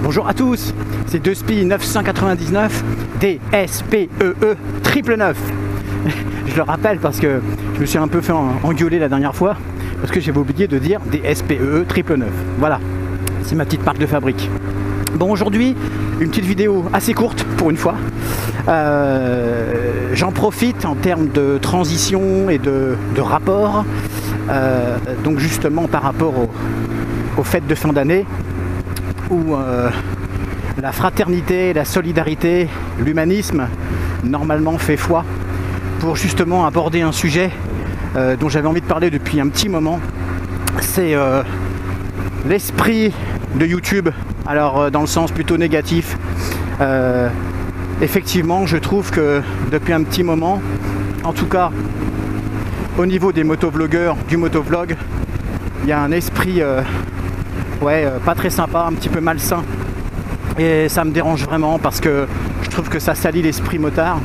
Bonjour à tous, c'est Despi 999 DSPEE 999. Je le rappelle parce que je me suis un peu fait engueuler la dernière fois parce que j'avais oublié de dire DSPEE 999. Voilà, c'est ma petite marque de fabrique. Bon, aujourd'hui, une petite vidéo assez courte pour une fois. J'en profite en termes de transition et de rapport. Donc justement par rapport aux fêtes de fin d'année où la fraternité, la solidarité, l'humanisme normalement fait foi pour justement aborder un sujet dont j'avais envie de parler depuis un petit moment. C'est l'esprit de YouTube, alors dans le sens plutôt négatif. Effectivement, je trouve que depuis un petit moment, en tout cas au niveau des motovlogueurs, du motovlog, il y a un esprit pas très sympa, un petit peu malsain. Et ça me dérange vraiment parce que je trouve que ça salit l'esprit motard,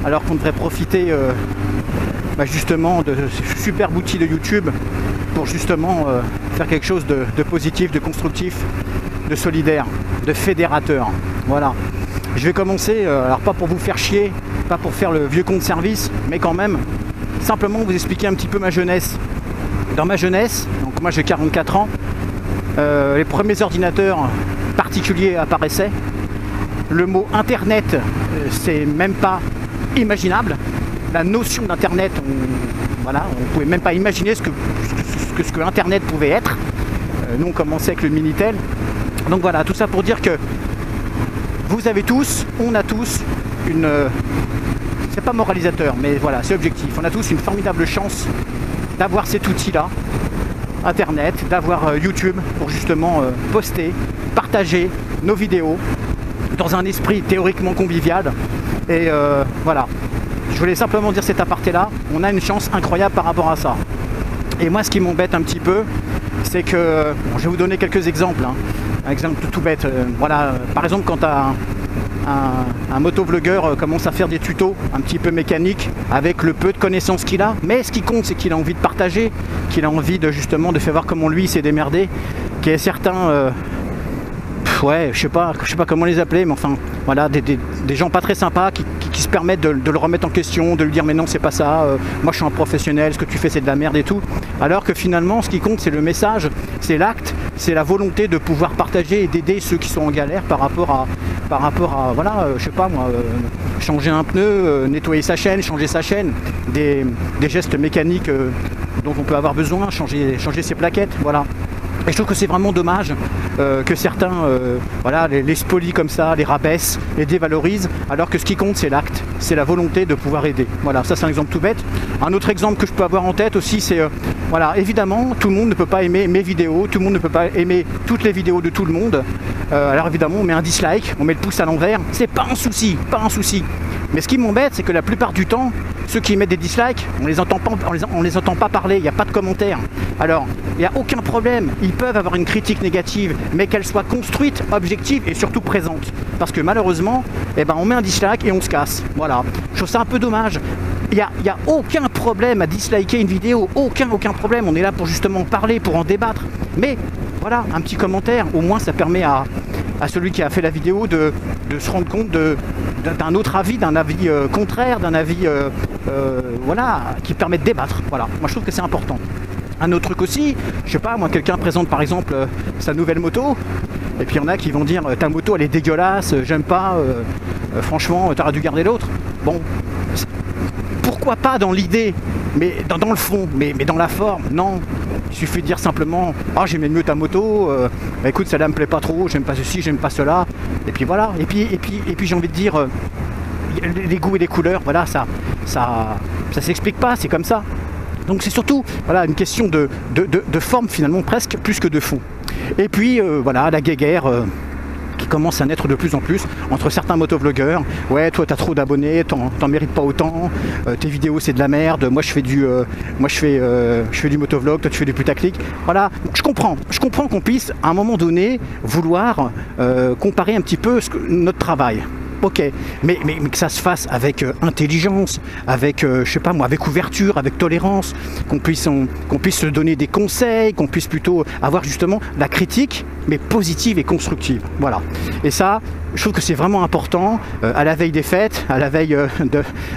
alors qu'on devrait profiter justement de ce superbe outil de YouTube pour justement faire quelque chose de positif, de constructif, de solidaire, de fédérateur. Voilà. Je vais commencer, alors pas pour vous faire chier, pas pour faire le vieux con de service, mais quand même, simplement vous expliquer un petit peu ma jeunesse. Dans ma jeunesse, donc moi j'ai 44 ans, les premiers ordinateurs particuliers apparaissaient. Le mot internet, c'est même pas imaginable. La notion d'internet, on pouvait même pas imaginer ce que internet pouvait être. Nous on commençait avec le Minitel. Donc voilà, tout ça pour dire que vous avez tous, on a tous une... c'est pas moralisateur, mais voilà, c'est objectif. On a tous une formidable chance d'avoir cet outil-là, Internet, d'avoir YouTube pour justement poster, partager nos vidéos dans un esprit théoriquement convivial. Et voilà, je voulais simplement dire cet aparté-là, on a une chance incroyable par rapport à ça. Et moi, ce qui m'embête un petit peu, c'est que, bon, je vais vous donner quelques exemples. Un exemple tout bête, par exemple quand un motovlogueur commence à faire des tutos un petit peu mécaniques avec le peu de connaissances qu'il a, mais ce qui compte c'est qu'il a envie de partager, qu'il a envie de justement de faire voir comment lui s'est démerdé, qu'il y a certains je sais pas comment les appeler, mais enfin voilà, des gens pas très sympas qui se permettent de le remettre en question, de lui dire mais non c'est pas ça, moi je suis un professionnel, ce que tu fais c'est de la merde et tout, alors que finalement ce qui compte c'est le message, c'est l'acte, c'est la volonté de pouvoir partager et d'aider ceux qui sont en galère par rapport à je sais pas moi, changer un pneu, nettoyer sa chaîne, changer sa chaîne, des gestes mécaniques dont on peut avoir besoin, changer ses plaquettes, voilà. Et je trouve que c'est vraiment dommage que certains les spolient comme ça, les rabaissent, les dévalorisent, alors que ce qui compte c'est l'acte, c'est la volonté de pouvoir aider. Voilà, ça c'est un exemple tout bête. Un autre exemple que je peux avoir en tête aussi, c'est évidemment tout le monde ne peut pas aimer mes vidéos, tout le monde ne peut pas aimer toutes les vidéos de tout le monde. Alors évidemment on met un dislike, on met le pouce à l'envers, c'est pas un souci, pas un souci. Mais ce qui m'embête, c'est que la plupart du temps, ceux qui mettent des dislikes, on les entend pas parler, il n'y a pas de commentaires. Alors, il n'y a aucun problème, ils peuvent avoir une critique négative, mais qu'elle soit construite, objective et surtout présente. Parce que malheureusement, on met un dislike et on se casse. Voilà. Je trouve ça un peu dommage. Il n'y a aucun problème à disliker une vidéo, aucun problème. On est là pour justement parler, pour en débattre. Mais voilà, un petit commentaire, au moins ça permet à celui qui a fait la vidéo de se rendre compte d'un autre avis, d'un avis contraire, d'un avis qui permet de débattre. Voilà, moi je trouve que c'est important. Un autre truc aussi, je sais pas, moi quelqu'un présente par exemple sa nouvelle moto, et puis il y en a qui vont dire ta moto elle est dégueulasse, j'aime pas, franchement t'aurais dû garder l'autre. Bon, pourquoi pas dans l'idée, mais dans le fond, mais dans la forme, non. Il suffit de dire simplement ah j'aimais mieux ta moto, écoute celle-là me plaît pas trop, j'aime pas ceci, j'aime pas cela, et puis voilà, et puis j'ai envie de dire les goûts et les couleurs, voilà, ça s'explique pas, c'est comme ça. Donc c'est surtout une question de forme finalement, presque plus que de fond. Et puis la guéguerre qui commence à naître de plus en plus entre certains motovlogueurs. Ouais, toi t'as trop d'abonnés, t'en mérites pas autant, tes vidéos c'est de la merde, moi je fais du motovlog, toi tu fais du putaclic. Voilà, je comprends qu'on puisse à un moment donné vouloir comparer un petit peu notre travail. ok, mais que ça se fasse avec intelligence, avec, je sais pas moi, avec ouverture, avec tolérance, qu'on puisse se donner des conseils, qu'on puisse plutôt avoir justement la critique, mais positive et constructive. Voilà. Et ça, je trouve que c'est vraiment important à la veille des fêtes, à la veille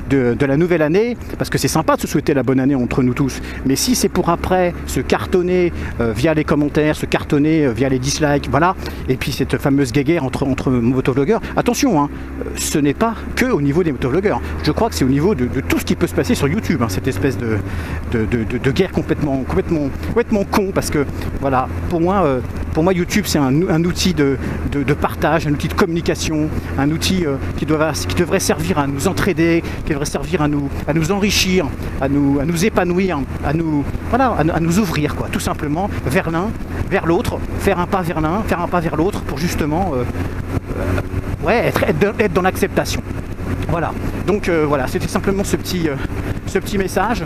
de la nouvelle année, parce que c'est sympa de se souhaiter la bonne année entre nous tous. Mais si c'est pour après se cartonner via les commentaires, se cartonner via les dislikes, voilà, et puis cette fameuse guéguerre entre motovlogueurs, attention, hein, ce n'est pas que au niveau des motovlogueurs. Je crois que c'est au niveau de tout ce qui peut se passer sur YouTube, hein, cette espèce de guerre complètement con, parce que voilà, pour moi YouTube c'est un outil de partage, un outil de communication, un outil qui devrait servir à nous entraider, qui devrait servir à nous enrichir, à nous épanouir, à nous ouvrir, quoi, tout simplement vers l'un, vers l'autre, faire un pas vers l'un, faire un pas vers l'autre pour justement être dans l'acceptation. Voilà, donc voilà, c'était simplement ce petit message.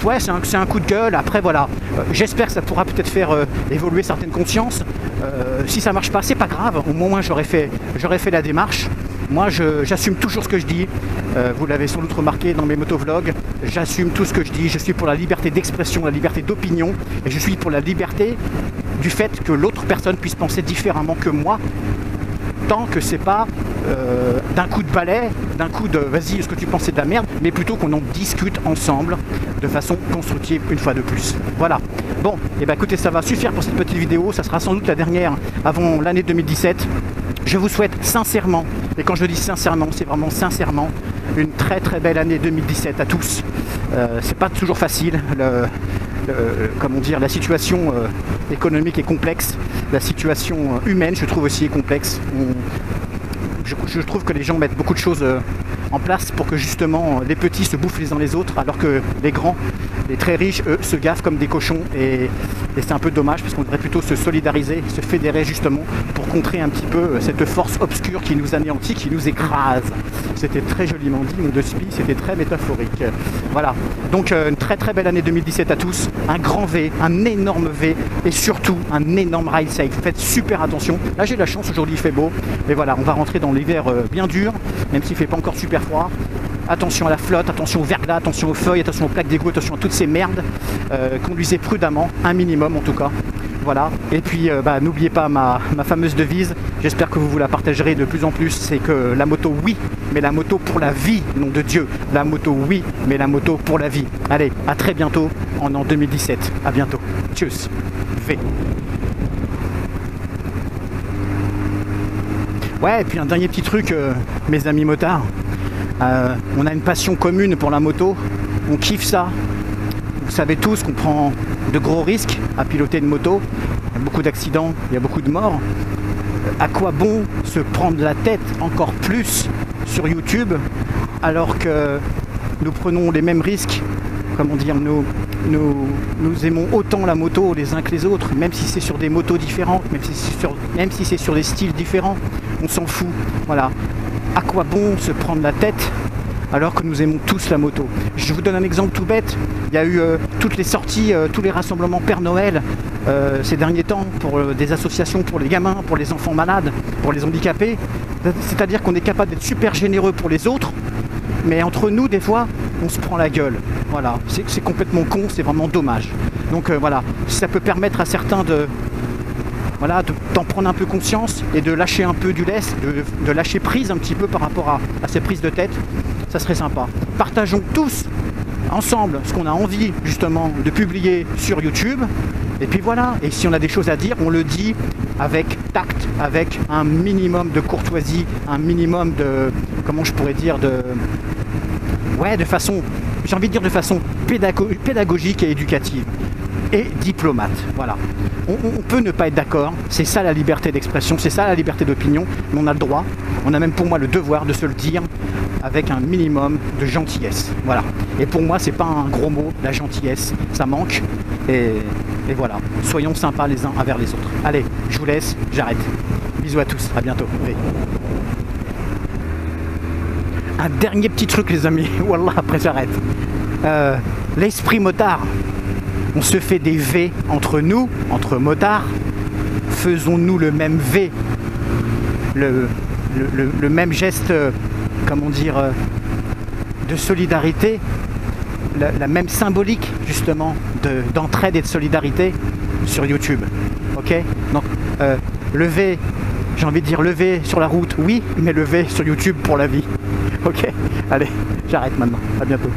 Ouais, c'est un coup de gueule. Après voilà, j'espère que ça pourra peut-être faire évoluer certaines consciences. Si ça marche pas, c'est pas grave, au moins j'aurais fait la démarche. Moi j'assume toujours ce que je dis, vous l'avez sans doute remarqué dans mes motovlogs, j'assume tout ce que je dis, je suis pour la liberté d'expression, la liberté d'opinion, et je suis pour la liberté du fait que l'autre personne puisse penser différemment que moi, tant que c'est pas d'un coup de balai, d'un coup de vas-y, est-ce que tu pensais de la merde, mais plutôt qu'on en discute ensemble de façon constructive une fois de plus. Voilà. Bon, et ben écoutez, ça va suffire pour cette petite vidéo, ça sera sans doute la dernière avant l'année 2017. Je vous souhaite sincèrement, et quand je dis sincèrement, c'est vraiment sincèrement, une très très belle année 2017 à tous. C'est pas toujours facile, comment dire, la situation économique est complexe, la situation humaine je trouve aussi est complexe. Je trouve que les gens mettent beaucoup de choses en place pour que justement les petits se bouffent les uns les autres, alors que les grands, les très riches, eux, se gaffent comme des cochons, et c'est un peu dommage parce qu'on devrait plutôt se solidariser, se fédérer justement pour contrer un petit peu cette force obscure qui nous anéantit, qui nous écrase. C'était très joliment dit, mon de spi, c'était très métaphorique. Voilà, donc une très très belle année 2017 à tous, un grand V, un énorme V, et surtout un énorme ride safe. Faites super attention, là j'ai de la chance, aujourd'hui il fait beau, mais voilà, on va rentrer dans l'hiver bien dur, même s'il fait pas encore super froid. Attention à la flotte, attention au verglas, attention aux feuilles, attention aux plaques d'égout, attention à toutes ces merdes. Conduisez prudemment, un minimum en tout cas. Voilà, et puis n'oubliez pas ma fameuse devise, j'espère que vous la partagerez de plus en plus, c'est que la moto oui, mais la moto pour la vie, nom de Dieu. La moto oui, mais la moto pour la vie. Allez, à très bientôt en 2017. À bientôt. Tchuss. V. Ouais, et puis un dernier petit truc, mes amis motards. On a une passion commune pour la moto, on kiffe ça. Vous savez tous qu'on prend de gros risques à piloter une moto. Il y a beaucoup d'accidents, il y a beaucoup de morts. À quoi bon se prendre la tête encore plus sur YouTube alors que nous prenons les mêmes risques, comment dire, nous aimons autant la moto les uns que les autres, même si c'est sur des motos différentes, même si c'est sur des styles différents, on s'en fout. Voilà. À quoi bon se prendre la tête alors que nous aimons tous la moto? Je vous donne un exemple tout bête. Il y a eu toutes les sorties, tous les rassemblements Père Noël ces derniers temps pour des associations pour les gamins, pour les enfants malades, pour les handicapés. C'est-à-dire qu'on est capable d'être super généreux pour les autres, mais entre nous, des fois, on se prend la gueule. Voilà, c'est complètement con, c'est vraiment dommage. Donc voilà, ça peut permettre à certains d'en prendre un peu conscience et de lâcher un peu du lest, de lâcher prise un petit peu par rapport à ces prises de tête, ça serait sympa. Partageons tous ensemble ce qu'on a envie justement de publier sur YouTube, et puis voilà, et si on a des choses à dire, on le dit avec tact, avec un minimum de courtoisie, un minimum de, comment je pourrais dire, de façon, j'ai envie de dire de façon pédagogique et éducative. Et diplomate, voilà. On peut ne pas être d'accord, c'est ça la liberté d'expression, c'est ça la liberté d'opinion, mais on a le droit, on a même pour moi le devoir de se le dire avec un minimum de gentillesse, voilà. Et pour moi c'est pas un gros mot, la gentillesse, ça manque, et voilà, soyons sympas les uns envers les autres. Allez, je vous laisse, j'arrête. Bisous à tous, à bientôt. Un dernier petit truc les amis, wallah, après j'arrête. L'esprit motard. On se fait des V entre nous, entre motards. Faisons-nous le même V. le même geste, comment dire, de solidarité, la même symbolique justement d'entraide et de solidarité sur YouTube. Ok, donc lever, j'ai envie de dire lever sur la route, oui, mais lever sur YouTube pour la vie. Ok, allez, j'arrête maintenant, à bientôt.